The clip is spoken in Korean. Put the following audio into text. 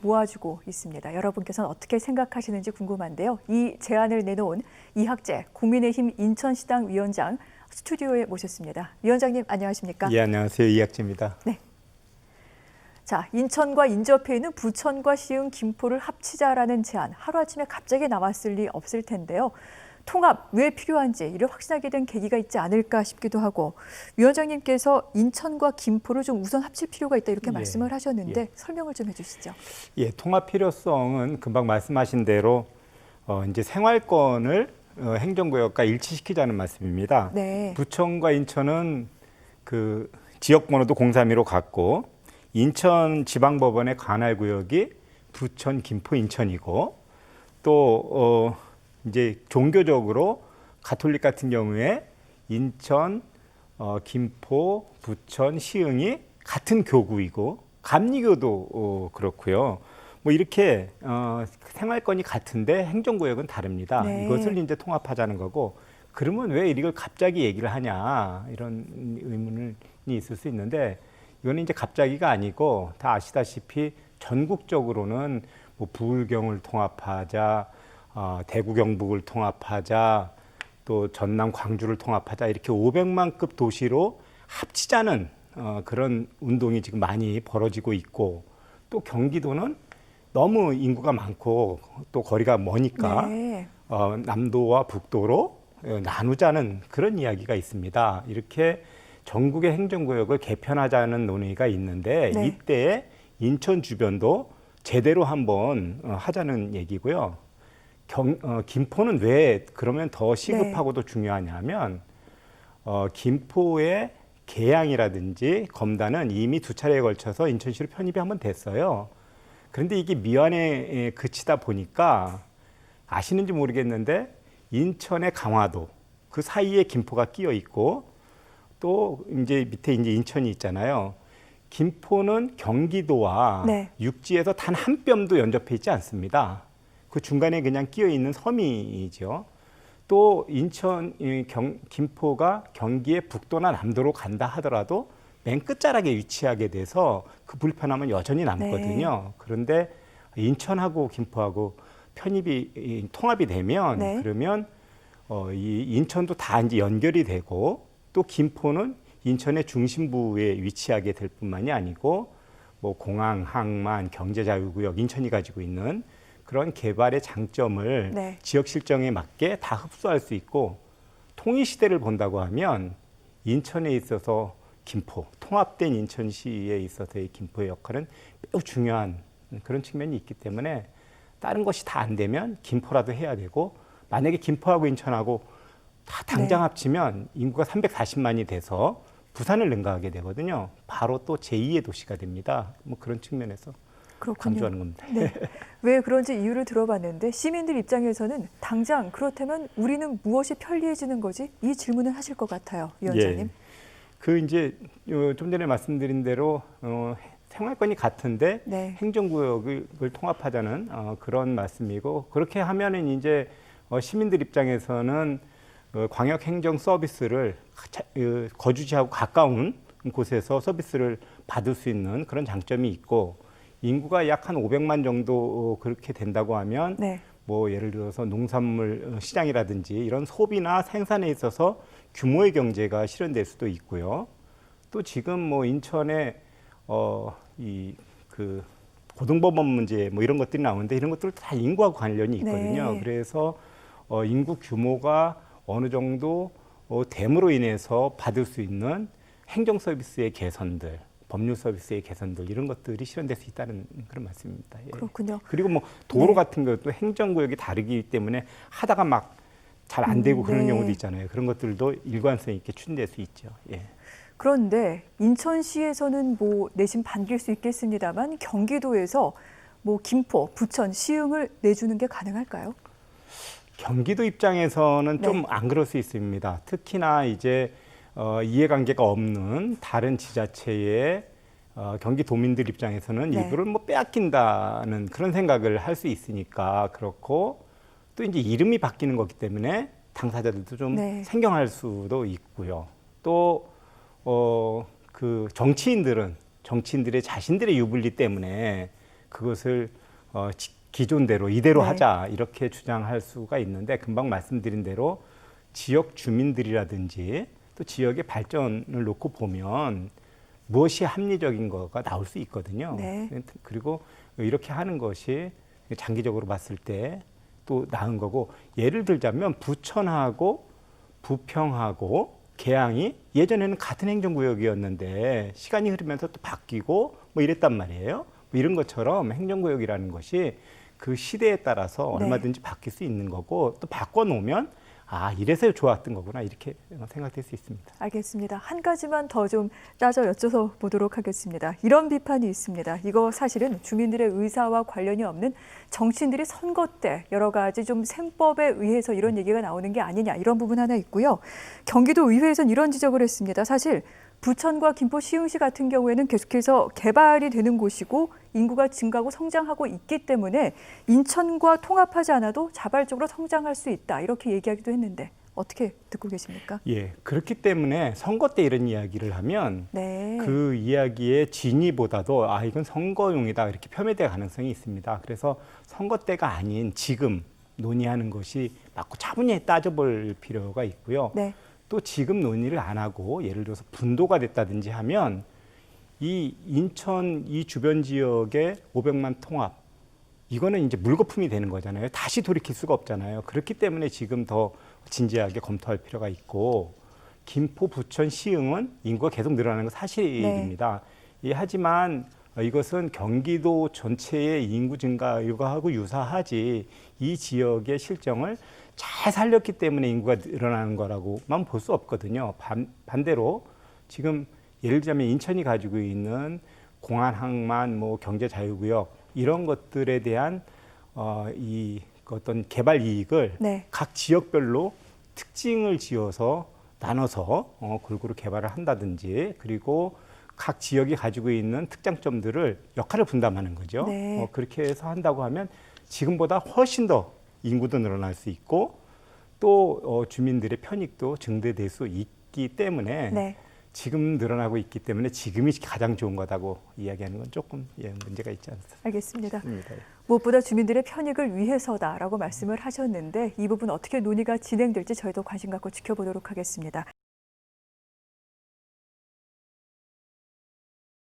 모아주고 있습니다. 여러분께서는 어떻게 생각하시는지 궁금한데요. 이 제안을 내놓은 이학재 국민의힘 인천시당 위원장 스튜디오에 모셨습니다. 위원장님 안녕하십니까? 예, 안녕하세요. 이학재입니다. 네. 자, 인천과 인접해 있는 부천과 시흥, 김포를 합치자라는 제안 하루아침에 갑자기 나왔을 리 없을 텐데요. 통합 왜 필요한지 이를 확신하게 된 계기가 있지 않을까 싶기도 하고 위원장님께서 인천과 김포를 좀 우선 합칠 필요가 있다 이렇게 말씀을 하셨는데 설명을 좀 해주시죠. 예, 통합 필요성은 금방 말씀하신 대로 이제 생활권을 행정구역과 일치시키자는 말씀입니다. 네. 부천과 인천은 그 지역번호도 032로 같고 인천지방법원의 관할구역이 부천, 김포, 인천이고 또 이제 종교적으로 가톨릭 같은 경우에 인천, 김포, 부천, 시흥이 같은 교구이고 감리교도 그렇고요. 뭐 이렇게 생활권이 같은데 행정구역은 다릅니다. 네. 이것을 이제 통합하자는 거고 그러면 왜 이걸 갑자기 얘기를 하냐 이런 의문이 있을 수 있는데 이거는 이제 갑자기가 아니고 다 아시다시피 전국적으로는 뭐 부울경을 통합하자, 대구 경북을 통합하자, 또 전남 광주를 통합하자 이렇게 500만급 도시로 합치자는 그런 운동이 지금 많이 벌어지고 있고 또 경기도는 너무 인구가 많고 또 거리가 머니까 네. 남도와 북도로 나누자는 그런 이야기가 있습니다. 이렇게 전국의 행정구역을 개편하자는 논의가 있는데 네. 이때 인천 주변도 제대로 한번 하자는 얘기고요. 김포는 왜 그러면 더 시급하고도 중요하냐면 김포의 계양이라든지 검단은 이미 2차례에 걸쳐서 인천시로 편입이 한번 됐어요. 그런데 이게 미완에 그치다 보니까 아시는지 모르겠는데 인천의 강화도 그 사이에 김포가 끼어 있고 또 이제 밑에 이제 인천이 있잖아요. 김포는 경기도와 네. 육지에서 단 한 뼘도 연접해 있지 않습니다. 그 중간에 그냥 끼어 있는 섬이죠. 또 김포가 경기의 북도나 남도로 간다 하더라도 맨 끝자락에 위치하게 돼서 그 불편함은 여전히 남거든요. 네. 그런데 인천하고 김포하고 통합이 되면 네. 그러면 이 인천도 다 이제 연결이 되고 또 김포는 인천의 중심부에 위치하게 될 뿐만이 아니고 뭐 공항, 항만, 경제자유구역 인천이 가지고 있는 그런 개발의 장점을 네. 지역 실정에 맞게 다 흡수할 수 있고 통일 시대를 본다고 하면 인천에 있어서 김포, 통합된 인천시에 있어서의 김포의 역할은 매우 중요한 그런 측면이 있기 때문에 다른 것이 다 안 되면 김포라도 해야 되고 만약에 김포하고 인천하고 다 당장 네. 합치면 인구가 340만이 돼서 부산을 능가하게 되거든요. 바로 또 제2의 도시가 됩니다. 뭐 그런 측면에서 그렇군요. 강조하는 겁니다. 네. 왜 그런지 이유를 들어봤는데 시민들 입장에서는 당장 그렇다면 우리는 무엇이 편리해지는 거지? 이 질문을 하실 것 같아요, 위원장님. 예. 그 이제 좀 전에 말씀드린 대로 생활권이 같은데 네. 행정구역을 통합하자는 그런 말씀이고 그렇게 하면은 이제 시민들 입장에서는 광역 행정 서비스를 거주지하고 가까운 곳에서 서비스를 받을 수 있는 그런 장점이 있고 인구가 약 한 500만 정도 그렇게 된다고 하면 네. 뭐 예를 들어서 농산물 시장이라든지 이런 소비나 생산에 있어서 규모의 경제가 실현될 수도 있고요. 또 지금 뭐 인천에 이 그 고등법원 문제 뭐 이런 것들이 나오는데 이런 것들 다 인구하고 관련이 있거든요. 네. 그래서 인구 규모가 어느 정도 됨으로 인해서 받을 수 있는 행정 서비스의 개선들, 법률 서비스의 개선들 이런 것들이 실현될 수 있다는 그런 말씀입니다. 예. 그렇군요. 그리고 뭐 도로 네. 같은 것도 행정구역이 다르기 때문에 하다가 막 잘 안 되고 그런 네. 경우도 있잖아요. 그런 것들도 일관성 있게 추진될 수 있죠. 예. 그런데 인천시에서는 뭐 내심 반길 수 있겠습니다만 경기도에서 뭐 김포, 부천, 시흥을 내주는 게 가능할까요? 경기도 입장에서는 네. 좀 안 그럴 수 있습니다. 특히나 이제 이해관계가 없는 다른 지자체의 경기도민들 입장에서는 네. 일부를 뭐 빼앗긴다는 그런 생각을 할 수 있으니까 그렇고 또 이제 이름이 바뀌는 거기 때문에 당사자들도 좀 네. 생경할 수도 있고요. 또 그 정치인들의 자신들의 유불리 때문에 그것을 기존대로 이대로 네. 하자 이렇게 주장할 수가 있는데 금방 말씀드린 대로 지역 주민들이라든지 또 지역의 발전을 놓고 보면 무엇이 합리적인 거가 나올 수 있거든요. 네. 그리고 이렇게 하는 것이 장기적으로 봤을 때 또 나은 거고 예를 들자면 부천하고 부평하고 계양이 예전에는 같은 행정구역이었는데 시간이 흐르면서 또 바뀌고 뭐 이랬단 말이에요. 뭐 이런 것처럼 행정구역이라는 것이 그 시대에 따라서 네. 얼마든지 바뀔 수 있는 거고 또 바꿔놓으면 아 이래서 좋았던 거구나 이렇게 생각될 수 있습니다. 알겠습니다. 한 가지만 더 좀 따져 여쭤서 보도록 하겠습니다. 이런 비판이 있습니다. 이거 사실은 주민들의 의사와 관련이 없는 정치인들이 선거 때 여러 가지 좀 셈법에 의해서 이런 얘기가 나오는 게 아니냐 이런 부분 하나 있고요. 경기도 의회에서는 이런 지적을 했습니다. 사실 부천과 김포 시흥시 같은 경우에는 계속해서 개발이 되는 곳이고 인구가 증가하고 성장하고 있기 때문에 인천과 통합하지 않아도 자발적으로 성장할 수 있다 이렇게 얘기하기도 했는데 어떻게 듣고 계십니까? 예, 그렇기 때문에 선거 때 이런 이야기를 하면 네. 그 이야기의 진위보다도 아 이건 선거용이다 이렇게 폄훼될 가능성이 있습니다. 그래서 선거 때가 아닌 지금 논의하는 것이 맞고 차분히 따져볼 필요가 있고요. 네. 또 지금 논의를 안 하고 예를 들어서 분도가 됐다든지 하면 이 인천 이 주변 지역의 500만 통합 이거는 이제 물거품이 되는 거잖아요. 다시 돌이킬 수가 없잖아요. 그렇기 때문에 지금 더 진지하게 검토할 필요가 있고 김포, 부천, 시흥은 인구가 계속 늘어나는 건 사실입니다. 예, 하지만 이것은 경기도 전체의 인구 증가하고 유사하지 이 지역의 실정을 잘 살렸기 때문에 인구가 늘어나는 거라고만 볼 수 없거든요. 반대로 지금 예를 들자면 인천이 가지고 있는 공안, 항만, 뭐 경제 자유구역 이런 것들에 대한 이 어떤 개발 이익을 네. 각 지역별로 특징을 지어서 나눠서 골고루 개발을 한다든지 그리고 각 지역이 가지고 있는 특장점들을 역할을 분담하는 거죠. 네. 그렇게 해서 한다고 하면 지금보다 훨씬 더 인구도 늘어날 수 있고 또 주민들의 편익도 증대될 수 있기 때문에 네. 지금 늘어나고 있기 때문에 지금이 가장 좋은 거다고 이야기하는 건 조금 문제가 있지 않습니다. 알겠습니다. 무엇보다 주민들의 편익을 위해서다라고 말씀을 하셨는데 이 부분 어떻게 논의가 진행될지 저희도 관심 갖고 지켜보도록 하겠습니다.